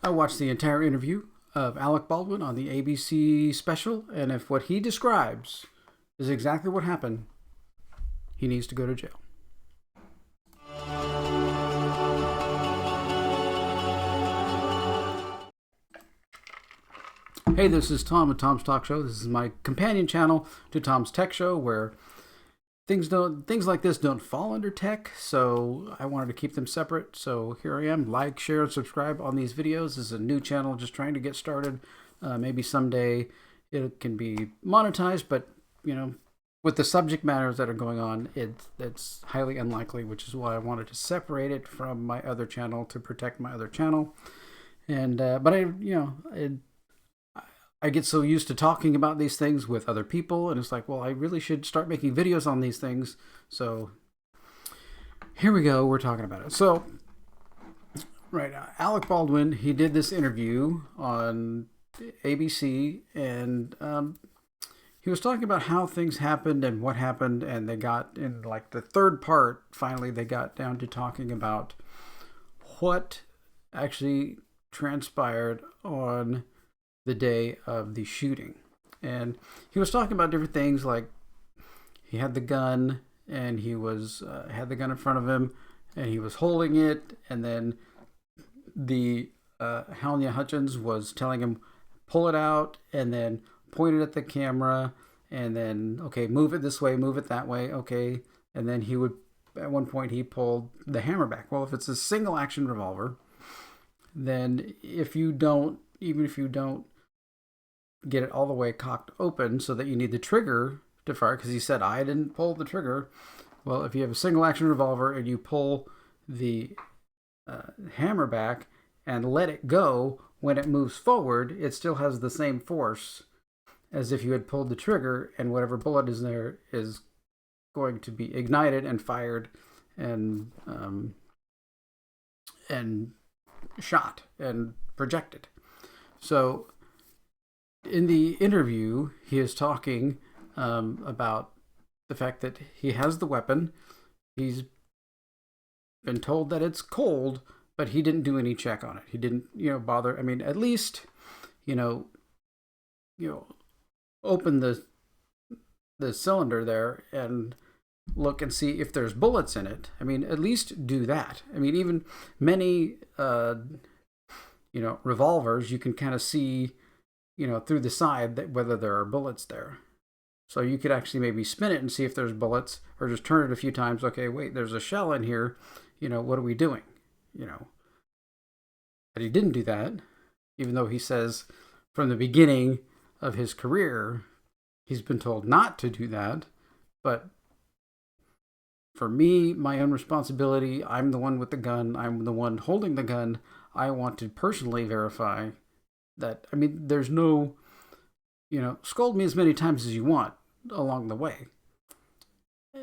I watched the entire interview of Alec Baldwin on the ABC special, and if what he describes is exactly what happened, he needs to go to jail. Hey, this is Tom at Tom's Talk Show. This is my companion channel to Tom's Tech Show, where things like this don't fall under tech, so I wanted to keep them separate. So here I am. Like, share, and subscribe on these videos. This is a new channel, just trying to get started. Maybe someday it can be monetized, but with the subject matters that are going on, it's highly unlikely, which is why I wanted to separate it from my other channel to protect my other channel. And but I get so used to talking about these things with other people, and it's like, well, I really should start making videos on these things. So here we go. We're talking about it. So, right, Alec Baldwin, he did this interview on ABC, and he was talking about how things happened and what happened, and they got in like the third part. Finally, they got down to talking about what actually transpired on the day of the shooting. And he was talking about different things, like he had the gun, and he was had the gun in front of him, and he was holding it, and then the Halyna Hutchins was telling him, pull it out, and then point it at the camera, and then, okay, move it this way, move it that way, okay. And then he would, at one point, he pulled the hammer back. Well, if it's a single action revolver, then even if you don't get it all the way cocked open so that you need the trigger to fire, because he said, I didn't pull the trigger. Well, if you have a single action revolver and you pull the hammer back and let it go, when it moves forward, it still has the same force as if you had pulled the trigger, and whatever bullet is there is going to be ignited and fired and shot and projected. So in the interview, he is talking about the fact that he has the weapon. He's been told that it's cold, but he didn't do any check on it. He didn't, bother. I mean, at least, open the cylinder there and look and see if there's bullets in it. I mean, at least do that. I mean, even many, revolvers, you can kind of see, through the side that whether there are bullets there. So you could actually maybe spin it and see if there's bullets, or just turn it a few times. Okay, wait, there's a shell in here. What are we doing? But he didn't do that, even though he says from the beginning of his career, he's been told not to do that. But for me, my own responsibility, I'm the one with the gun. I'm the one holding the gun. I want to personally verify that. I mean, there's no, scold me as many times as you want along the way.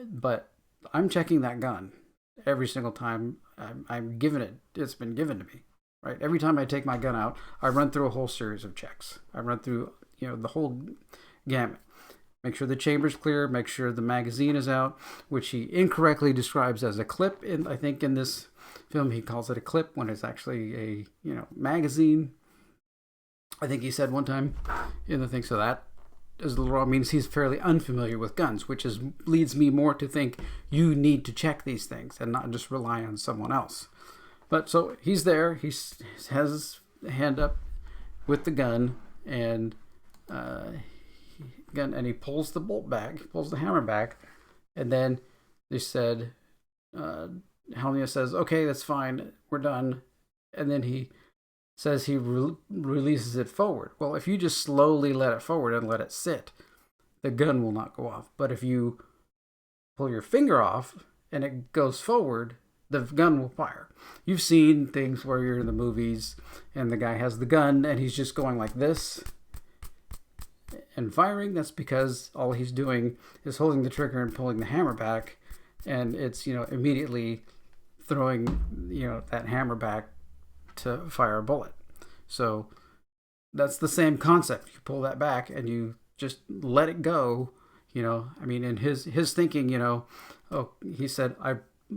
But I'm checking that gun every single time I'm given it. It's been given to me, right? Every time I take my gun out, I run through a whole series of checks. I run through, the whole gamut. Make sure the chamber's clear, make sure the magazine is out, which he incorrectly describes as a clip. I think in this film he calls it a clip when it's actually a, magazine. I think he said one time in the thing, so that is a little wrong. It means he's fairly unfamiliar with guns, which leads me more to think you need to check these things and not just rely on someone else. But so he's there, he has his hand up with the gun, and he pulls the bolt back, he pulls the hammer back, and then they said, Halyna says, okay, that's fine, we're done. And then he says he releases it forward. Well, if you just slowly let it forward and let it sit, the gun will not go off. But if you pull your finger off and it goes forward, the gun will fire. You've seen things where you're in the movies and the guy has the gun and he's just going like this and firing. That's because all he's doing is holding the trigger and pulling the hammer back, and it's immediately throwing that hammer back to fire a bullet. So that's the same concept. You pull that back and you just let it go. I mean, in his thinking, he said, I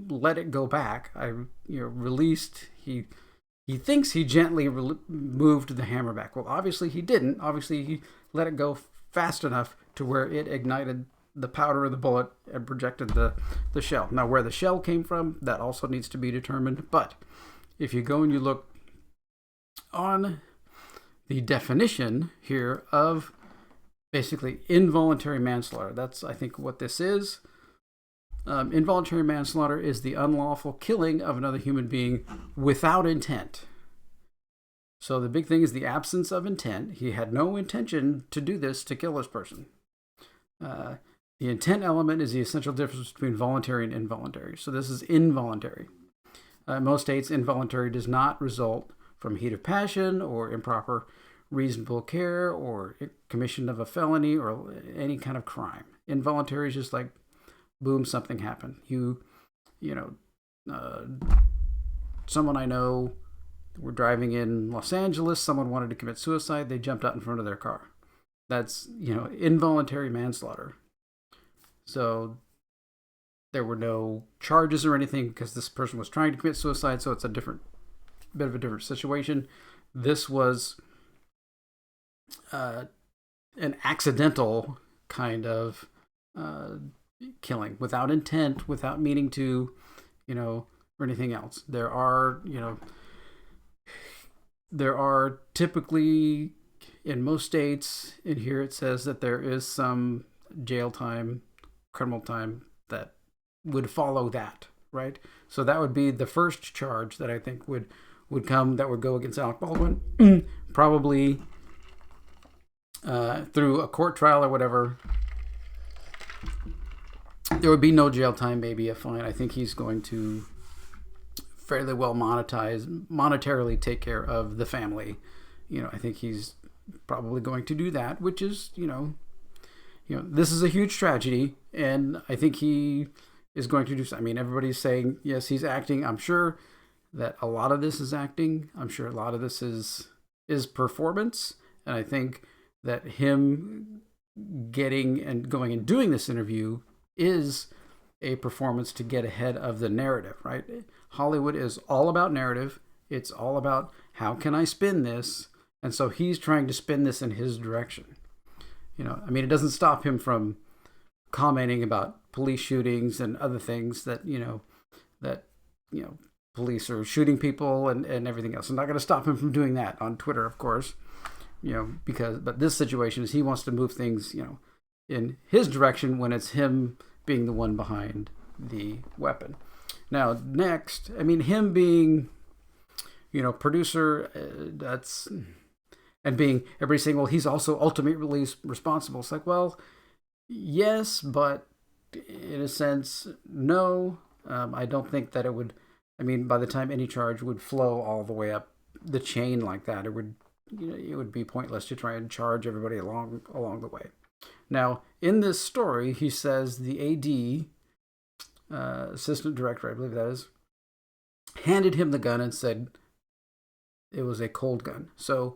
let it go back. I released. He he thinks he gently moved the hammer back. Well, obviously he didn't. Obviously he let it go fast enough to where it ignited the powder of the bullet and projected the shell. Now, where the shell came from, that also needs to be determined. But if you go and you look on the definition here of basically involuntary manslaughter, that's, I think, what this is. Involuntary manslaughter is the unlawful killing of another human being without intent. So the big thing is the absence of intent. He had no intention to do this, to kill this person. The intent element is the essential difference between voluntary and involuntary. So this is involuntary. In most states, involuntary does not result from heat of passion or improper reasonable care or commission of a felony or any kind of crime. Involuntary is just like, boom, something happened. Someone I know were driving in Los Angeles. Someone wanted to commit suicide. They jumped out in front of their car. That's, involuntary manslaughter. So there were no charges or anything because this person was trying to commit suicide. So it's a bit of a different situation. This was an accidental kind of killing without intent, without meaning to, or anything else. There are typically, in most states, in here it says that there is some jail time, criminal time that would follow that, right? So that would be the first charge that I think would come, that would go against Alec Baldwin, probably through a court trial or whatever. There would be no jail time, maybe a fine. I think he's going to fairly well monetarily take care of the family. I think he's probably going to do that, which is, this is a huge tragedy, and I think he is going to do something. I mean, everybody's saying, yes, he's acting. I'm sure that a lot of this is acting. I'm sure a lot of this is performance, and I think that him getting and going and doing this interview is a performance to get ahead of the narrative, right? Hollywood is all about narrative. It's all about how can I spin this? And so he's trying to spin this in his direction. It doesn't stop him from commenting about police shootings and other things that police are shooting people and everything else. I'm not going to stop him from doing that on Twitter, of course, but this situation is he wants to move things, in his direction when it's him being the one behind the weapon. Now, next, him being, producer, and being, everybody saying, well, he's also ultimately responsible. It's like, well, yes, but in a sense, no. I don't think that it would, by the time any charge would flow all the way up the chain like that, it would be pointless to try and charge everybody along the way. Now, in this story, he says the AD, assistant director, I believe that is, handed him the gun and said it was a cold gun. So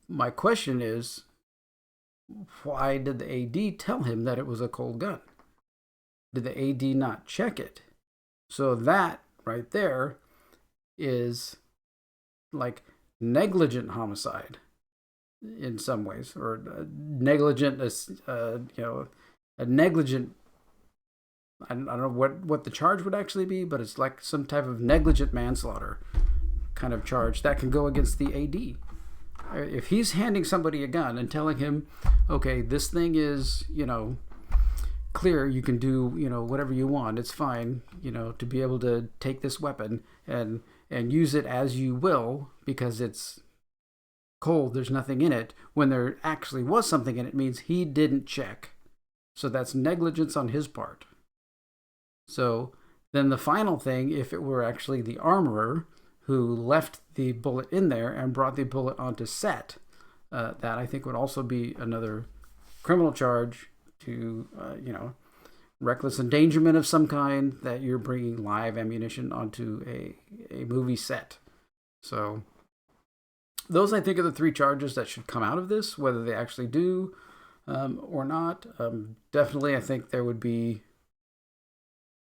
my question is, why did the AD tell him that it was a cold gun? Did the AD not check it? So that right there is like negligent homicide in some ways, or negligent, a negligent, I don't know what the charge would actually be, but it's like some type of negligent manslaughter kind of charge that can go against the AD. If he's handing somebody a gun and telling him, okay, this thing is, clear, you can do, whatever you want, it's fine, to be able to take this weapon and use it as you will because it's cold, there's nothing in it, when there actually was something in it, means he didn't check. So that's negligence on his part. So then the final thing, if it were actually the armorer who left the bullet in there and brought the bullet onto set, that I think would also be another criminal charge to, reckless endangerment of some kind, that you're bringing live ammunition onto a movie set. So those, I think, are the three charges that should come out of this, whether they actually do or not. Definitely, I think there would be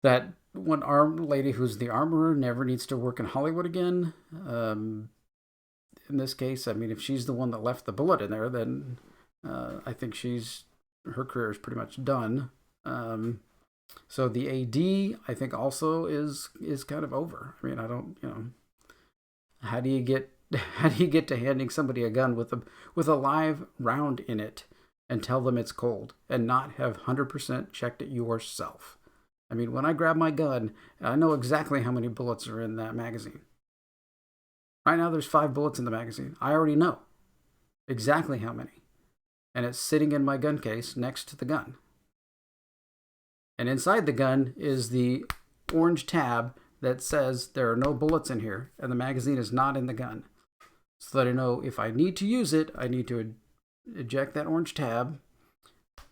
that one arm lady who's the armorer never needs to work in Hollywood again. In this case, I mean, if she's the one that left the bullet in there, then I think her career is pretty much done. So the AD, I think, also is kind of over. I mean, I don't, how do you get to handing somebody a gun with a live round in it and tell them it's cold and not have 100% checked it yourself? I mean, when I grab my gun, I know exactly how many bullets are in that magazine. Right now, there's 5 bullets in the magazine. I already know exactly how many. And it's sitting in my gun case next to the gun. And inside the gun is the orange tab that says there are no bullets in here, and the magazine is not in the gun. So that I know if I need to use it, I need to eject that orange tab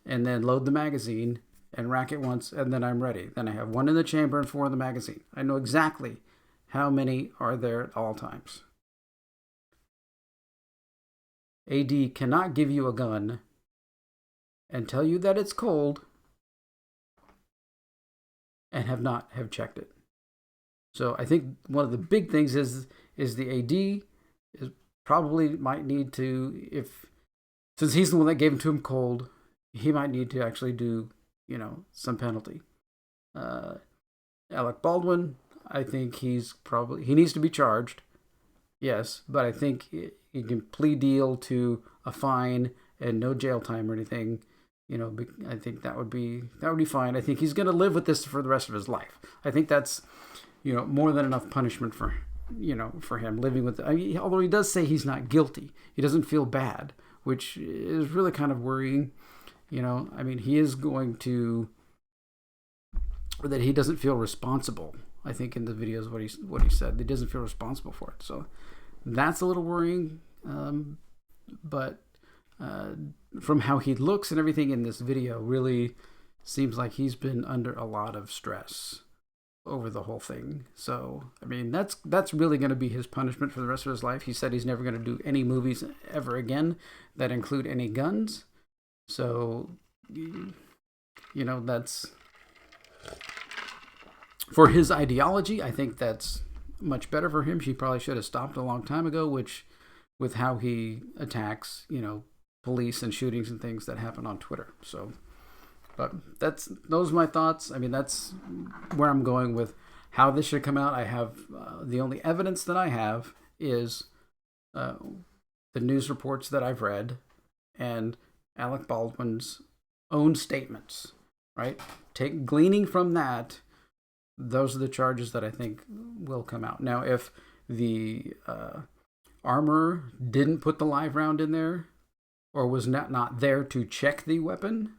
and then load the magazine and rack it once, and then I'm ready. Then I have 1 in the chamber and 4 in the magazine. I know exactly how many are there at all times. AD cannot give you a gun and tell you that it's cold and have checked it. So I think one of the big things is the AD is probably might need to, since he's the one that gave it to him cold, he might need to actually do, some penalty. Alec Baldwin, I think he needs to be charged, yes, but I think he can plea deal to a fine and no jail time or anything. I think that would be fine. I think he's going to live with this for the rest of his life. I think that's, more than enough punishment for him living with it. Although he does say he's not guilty, he doesn't feel bad, which is really kind of worrying. He is going to, or that he doesn't feel responsible. I think in the videos what he said, he doesn't feel responsible for it. So that's a little worrying. But from how he looks and everything in this video, really seems like he's been under a lot of stress over the whole thing. So, that's really going to be his punishment for the rest of his life. He said he's never going to do any movies ever again that include any guns. So, that's for his ideology. I think that's much better for him. She probably should have stopped a long time ago, with how he attacks, police and shootings and things that happen on Twitter. So, but those are my thoughts. That's where I'm going with how this should come out. I have the only evidence that I have is the news reports that I've read and Alec Baldwin's own statements, right? Gleaning from that, those are the charges that I think will come out. Now, if the armorer didn't put the live round in there or was not there to check the weapon,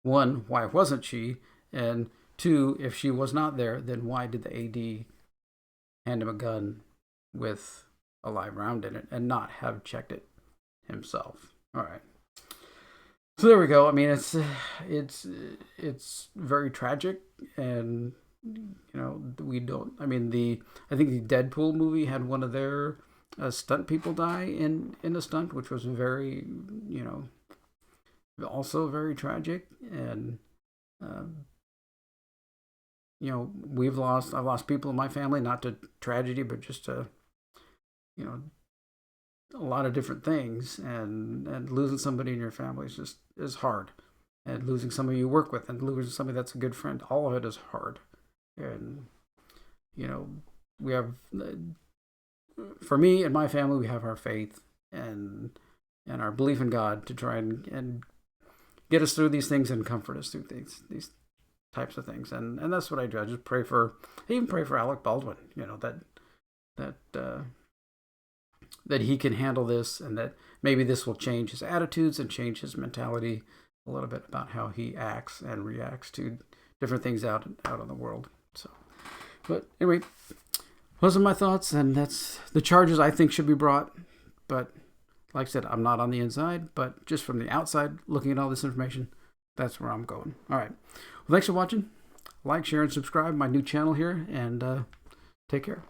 1, why wasn't she? And 2, if she was not there, then why did the AD hand him a gun with a live round in it and not have checked it himself? All right. So there we go. It's very tragic, and we don't. I think the Deadpool movie had one of their stunt people die in a stunt, which was very, also very tragic. And I've lost people in my family, not to tragedy, but just to a lot of different things, and losing somebody in your family is hard, and losing somebody you work with and losing somebody that's a good friend, all of it is hard. And we have, for me and my family, we have our faith and our belief in God to try and get us through these things and comfort us through these types of things. And that's what I do. I just pray for Alec Baldwin, that he can handle this, and that maybe this will change his attitudes and change his mentality a little bit about how he acts and reacts to different things out in the world. So, but anyway, those are my thoughts, and that's the charges I think should be brought. But like I said, I'm not on the inside, but just from the outside, looking at all this information, that's where I'm going. All right. Well, thanks for watching. Like, share, and subscribe my new channel here, and take care.